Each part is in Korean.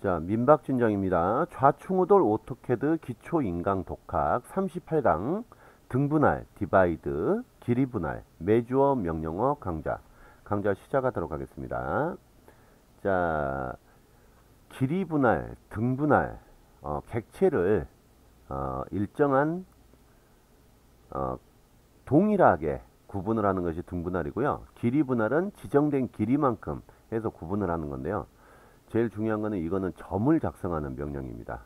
자, 민박준정입니다. 좌충우돌 오토캐드 기초인강 독학 38강 등분할, 디바이드, 길이분할, 매주어 명령어 강좌 시작하도록 하겠습니다. 자, 길이분할, 등분할, 객체를 일정한 동일하게 구분을 하는 것이 등분할이고요. 길이분할은 지정된 길이만큼 해서 구분을 하는 건데요. 제일 중요한 거는 이거는 점을 작성하는 명령입니다.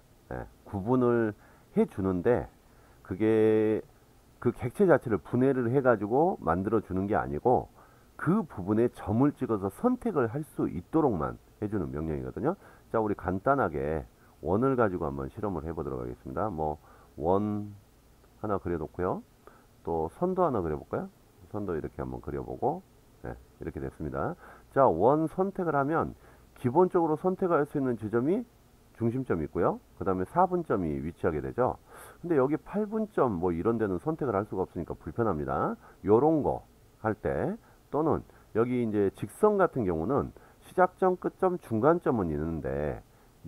구분을 해 주는데 그게 그 객체 자체를 분해를 해 가지고 만들어 주는 게 아니고 그 부분에 점을 찍어서 선택을 할 수 있도록만 해주는 명령이거든요. 자, 우리 간단하게 원을 가지고 한번 실험을 해 보도록 하겠습니다. 뭐 원 하나 그려 놓고요. 또 선도 하나 그려 볼까요? 선도 이렇게 한번 그려 보고 이렇게 됐습니다. 자, 원 선택을 하면 기본적으로 선택할 수 있는 지점이 중심점이 있고요. 그 다음에 4분점이 위치하게 되죠. 근데 여기 8분점 뭐 이런 데는 선택을 할 수가 없으니까 불편합니다. 요런 거 할 때 또는 여기 이제 직선 같은 경우는 시작점, 끝점, 중간점은 있는데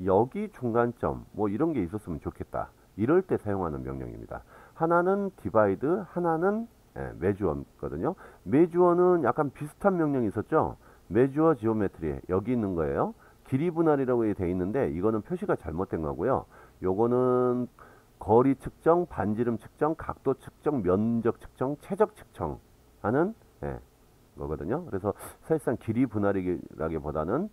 여기 중간점 뭐 이런 게 있었으면 좋겠다. 이럴 때 사용하는 명령입니다. 하나는 디바이드, 하나는 매주어거든요. 매주어는 약간 비슷한 명령이 있었죠. 매주어 지오메트리 여기 있는 거예요. 길이 분할이라고 되어 있는데 이거는 표시가 잘못된 거고요. 요거는 거리 측정, 반지름 측정, 각도 측정, 면적 측정, 최적 측정 하는 거거든요. 그래서 사실상 길이 분할이라기보다는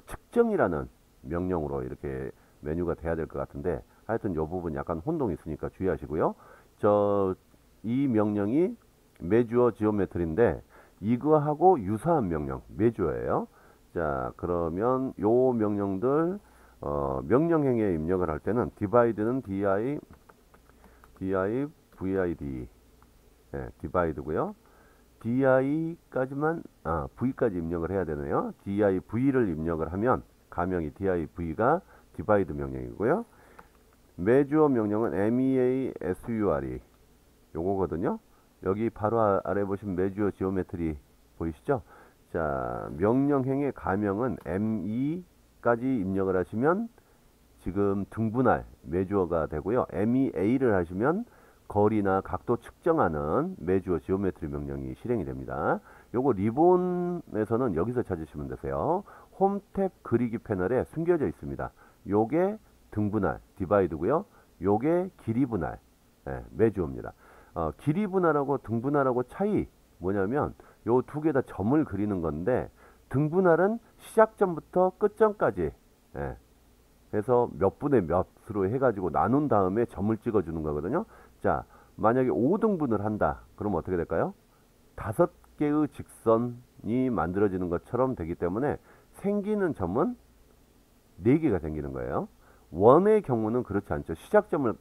측정이라는 명령으로 이렇게 메뉴가 돼야 될 것 같은데 하여튼 이 부분 약간 혼동이 있으니까 주의하시고요. 이 명령이 매주어 지오메트리인데 이거하고 유사한 명령 매주어예요. 자, 그러면 요 명령들 명령행에 입력을 할 때는 디바이드는 di vid 디바이드고요. di까지만 v까지 입력을 해야 되네요. div를 입력을 하면 가명이 div가 디바이드 명령이고요. 매주어 명령은 measure 요거거든요. 여기 바로 아래 보시면 매주어 지오메트리 보이시죠? 자, 명령행의 가명은 me까지 입력을 하시면 지금 등분할 매주어가 되고요. mea를 하시면 거리나 각도 측정하는 매주어 지오메트리 명령이 실행이 됩니다. 요거 리본에서는 여기서 찾으시면 되세요. 홈 탭 그리기 패널에 숨겨져 있습니다. 요게 등분할 디바이드고요. 요게 길이분할 매주어입니다. 길이분할하고 등분할하고 차이 뭐냐면 요 두 개 다 점을 그리는 건데 등분할은 시작점부터 끝점까지 해서 몇 분의 몇으로 해가지고 나눈 다음에 점을 찍어주는 거거든요. 자, 만약에 5등분을 한다. 그러면 어떻게 될까요? 5개의 직선이 만들어지는 것처럼 되기 때문에 생기는 점은 4개가 생기는 거예요. 원의 경우는 그렇지 않죠. 시작점을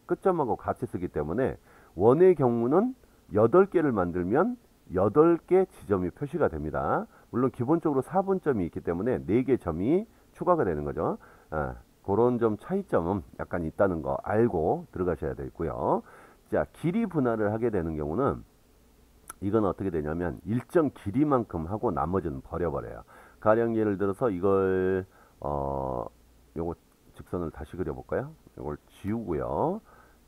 끝점하고 같이 쓰기 때문에 원의 경우는 8개를 만들면 8개 지점이 표시가 됩니다. 물론 기본적으로 4분점이 있기 때문에 4개 점이 추가가 되는 거죠. 그런 점 차이점은 약간 있다는 거 알고 들어가셔야 되고요. 자, 길이 분할을 하게 되는 경우는 이건 어떻게 되냐면 일정 길이만큼 하고 나머지는 버려버려요. 가령 예를 들어서 이걸 요거 직선을 다시 그려볼까요? 이걸 지우고요.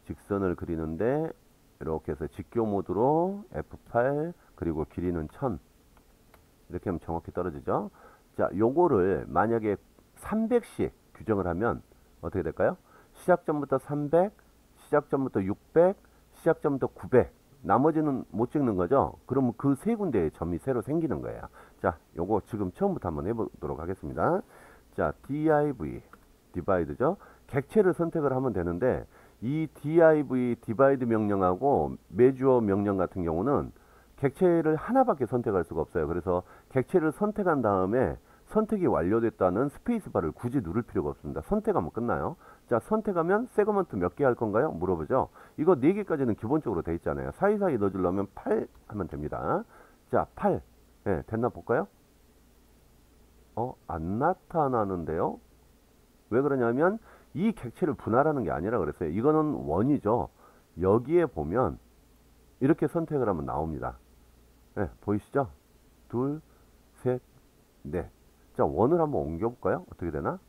직선을 그리는데 이렇게 해서 직교 모드로 F8 그리고 길이는 1000 이렇게 하면 정확히 떨어지죠. 자, 요거를 만약에 300씩 규정을 하면 어떻게 될까요? 시작점부터 300, 시작점부터 600, 시작점부터 900 나머지는 못 찍는 거죠. 그러면 그 세 군데의 점이 새로 생기는 거예요. 자, 요거 지금 처음부터 한번 해보도록 하겠습니다. 자, div 디바이드죠. 객체를 선택을 하면 되는데 이 div 디바이드 명령하고 매주어 명령 같은 경우는 객체를 하나밖에 선택할 수가 없어요. 그래서 객체를 선택한 다음에 선택이 완료됐다는 스페이스바를 굳이 누를 필요가 없습니다. 선택하면 끝나요. 자, 선택하면 세그먼트 몇 개 할 건가요? 물어보죠. 이거 4개까지는 기본적으로 돼 있잖아요. 사이사이 넣어주려면 8 하면 됩니다. 자, 8 됐나 볼까요? 안 나타나는데요. 왜 그러냐면 이 객체를 분할하는 게 아니라 그랬어요. 이거는 원이죠. 여기에 보면 이렇게 선택을 하면 나옵니다. 보이시죠? 둘, 셋, 넷. 자, 원을 한번 옮겨볼까요? 어떻게 되나?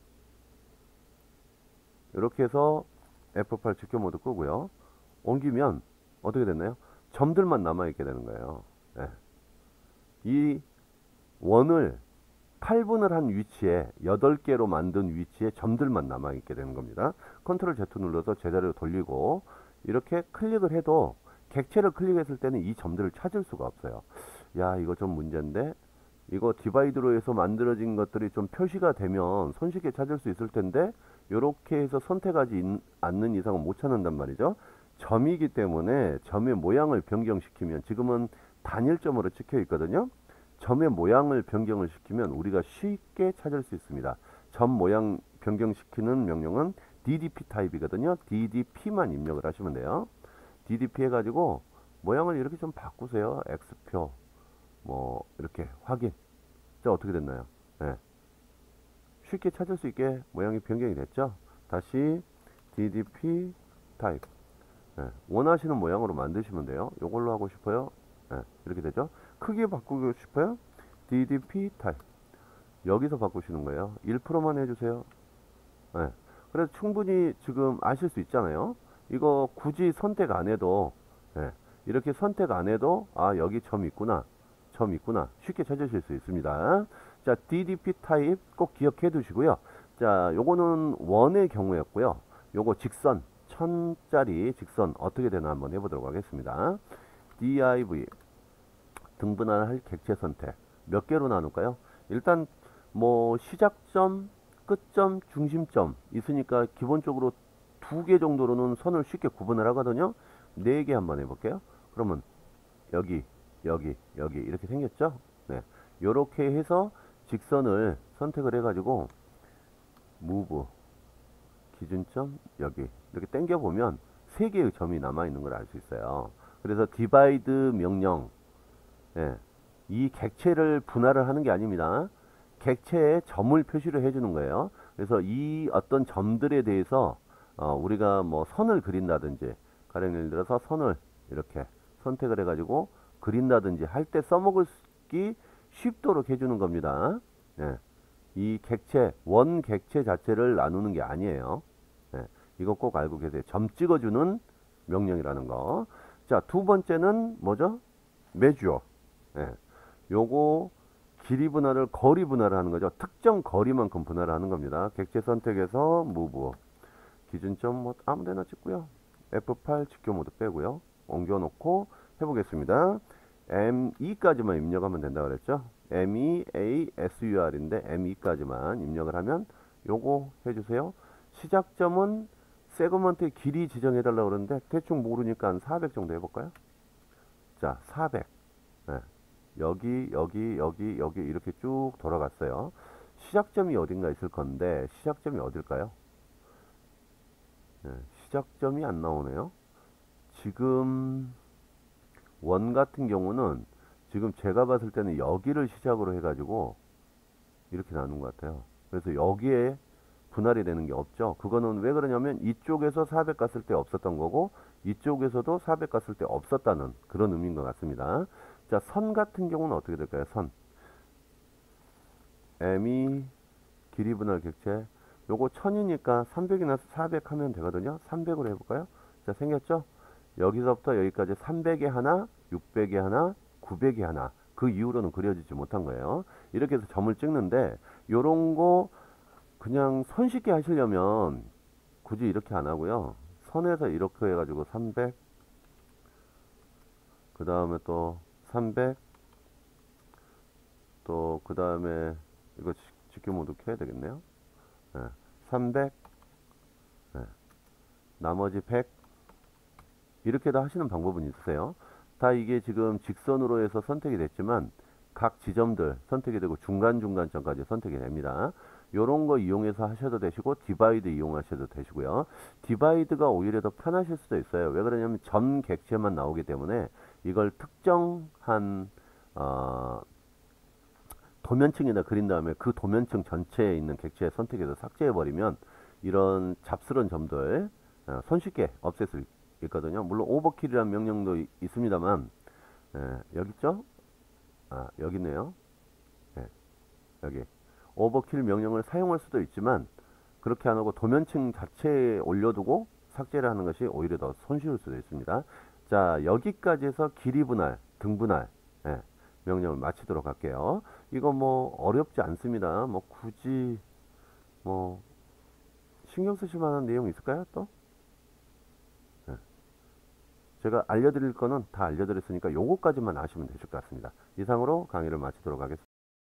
이렇게 해서 F8 직교 모드 끄고요. 옮기면 어떻게 됐나요? 점들만 남아있게 되는 거예요. 예. 이 원을 8분을 한 위치에 8개로 만든 위치에 점들만 남아있게 되는 겁니다. 컨트롤 Z 눌러서 제자리로 돌리고 이렇게 클릭을 해도 객체를 클릭했을 때는 이 점들을 찾을 수가 없어요. 야, 이거 좀 문제인데, 이거 디바이드로 해서 만들어진 것들이 좀 표시가 되면 손쉽게 찾을 수 있을 텐데, 이렇게 해서 선택하지 않는 이상은 못 찾는단 말이죠. 점이기 때문에 점의 모양을 변경시키면, 지금은 단일점으로 찍혀 있거든요. 점의 모양을 변경을 시키면 우리가 쉽게 찾을 수 있습니다. 점 모양 변경시키는 명령은 DDP 타입이거든요. DDP만 입력을 하시면 돼요. DDP 해가지고 모양을 이렇게 좀 바꾸세요. X표 뭐 이렇게 확인. 자, 어떻게 됐나요? 네. 쉽게 찾을 수 있게 모양이 변경이 됐죠. 다시 DDP 타입. 네. 원하시는 모양으로 만드시면 돼요. 이걸로 하고 싶어요. 네. 이렇게 되죠. 크기 바꾸고 싶어요. DDP 타입. 여기서 바꾸시는 거예요. 1%만 해주세요. 네. 그래서 충분히 지금 아실 수 있잖아요. 이거 굳이 선택 안 해도, 네. 이렇게 선택 안 해도, 아, 여기 점 있구나. 점 있구나. 쉽게 찾으실 수 있습니다. 자, DDP 타입 꼭 기억해 두시고요. 자, 요거는 원의 경우였고요. 요거 직선, 1000짜리 직선 어떻게 되나 한번 해보도록 하겠습니다. div 등분할 객체 선택 몇 개로 나눌까요? 일단 뭐 시작점, 끝점, 중심점 있으니까 기본적으로 2개 정도로는 선을 쉽게 구분을 하거든요. 4개 한번 해볼게요. 그러면 여기 이렇게 생겼죠? 네, 요렇게 해서 직선을 선택을 해가지고 move 기준점 여기 이렇게 당겨 보면 3개의 점이 남아 있는 걸 알 수 있어요. 그래서 divide 명령, 예, 이 객체를 분할을 하는 게 아닙니다. 객체에 점을 표시를 해주는 거예요. 그래서 이 어떤 점들에 대해서 우리가 뭐 선을 그린다든지, 가령 예를 들어서 선을 이렇게 선택을 해가지고 그린다든지 할 때 써먹기 쉽도록 해주는 겁니다. 예, 이 객체, 원 객체 자체를 나누는 게 아니에요. 예, 이거 꼭 알고 계세요. 점 찍어주는 명령이라는 거. 자, 두 번째는 뭐죠? measure. 예, 요거 길이 분할을 거리 분할을 하는 거죠. 특정 거리만큼 분할을 하는 겁니다. 객체 선택해서 move 기준점 뭐 아무데나 찍고요. F8 직교 모드 빼고요. 옮겨 놓고 해보겠습니다. ME까지만 입력하면 된다 그랬죠. MEASUR인데 ME까지만 입력을 하면 요거 해주세요. 시작점은 세그먼트의 길이 지정해 달라고 그러는데 대충 모르니까 한 400 정도 해볼까요? 자, 400. 네. 여기 이렇게 쭉 돌아갔어요. 시작점이 어딘가 있을 건데 시작점이 어딜까요? 네, 시작점이 안 나오네요. 지금 원 같은 경우는 지금 제가 봤을 때는 여기를 시작으로 해가지고 이렇게 나눈 것 같아요. 그래서 여기에 분할이 되는 게 없죠. 그거는 왜 그러냐면 이쪽에서 400 갔을 때 없었던 거고 이쪽에서도 400 갔을 때 없었다는 그런 의미인 것 같습니다. 자, 선 같은 경우는 어떻게 될까요? 선 M이 길이 분할 객체 요거 1000이니까 300이나 400 하면 되거든요. 300으로 해볼까요? 자, 생겼죠? 여기서부터 여기까지 300에 하나, 600에 하나, 900에 하나. 그 이후로는 그려지지 못한 거예요. 이렇게 해서 점을 찍는데 요런 거 그냥 손쉽게 하시려면 굳이 이렇게 안 하고요. 선에서 이렇게 해가지고 300, 그 다음에 또 300, 또 그 다음에 이거 직교 모드 켜야 되겠네요. 네, 300, 네, 나머지 100 이렇게도 하시는 방법은 있으세요. 다 이게 지금 직선으로 해서 선택이 됐지만 각 지점들 선택이 되고 중간점까지 선택이 됩니다. 요런 거 이용해서 하셔도 되시고 디바이드 이용하셔도 되시고요. 디바이드가 오히려 더 편하실 수도 있어요. 왜 그러냐면 점 객체만 나오기 때문에 이걸 특정한 도면층에다 그린 다음에 그 도면층 전체에 있는 객체에 선택해서 삭제해 버리면 이런 잡스러운 점들 손쉽게 없앨 수 있거든요. 물론 오버킬이라는 명령도 있습니다만 여기 있죠? 아, 여기 있네요. 여기 오버킬 명령을 사용할 수도 있지만 그렇게 안 하고 도면층 자체에 올려두고 삭제를 하는 것이 오히려 더 손쉬울 수도 있습니다. 자, 여기까지 해서 길이 분할, 등 분할, 예, 명령을 마치도록 할게요. 이거 뭐 어렵지 않습니다. 뭐 굳이 뭐 신경 쓰실 만한 내용 있을까요? 또? 예. 제가 알려드릴 거는 다 알려드렸으니까 요거까지만 아시면 되실 것 같습니다. 이상으로 강의를 마치도록 하겠습니다.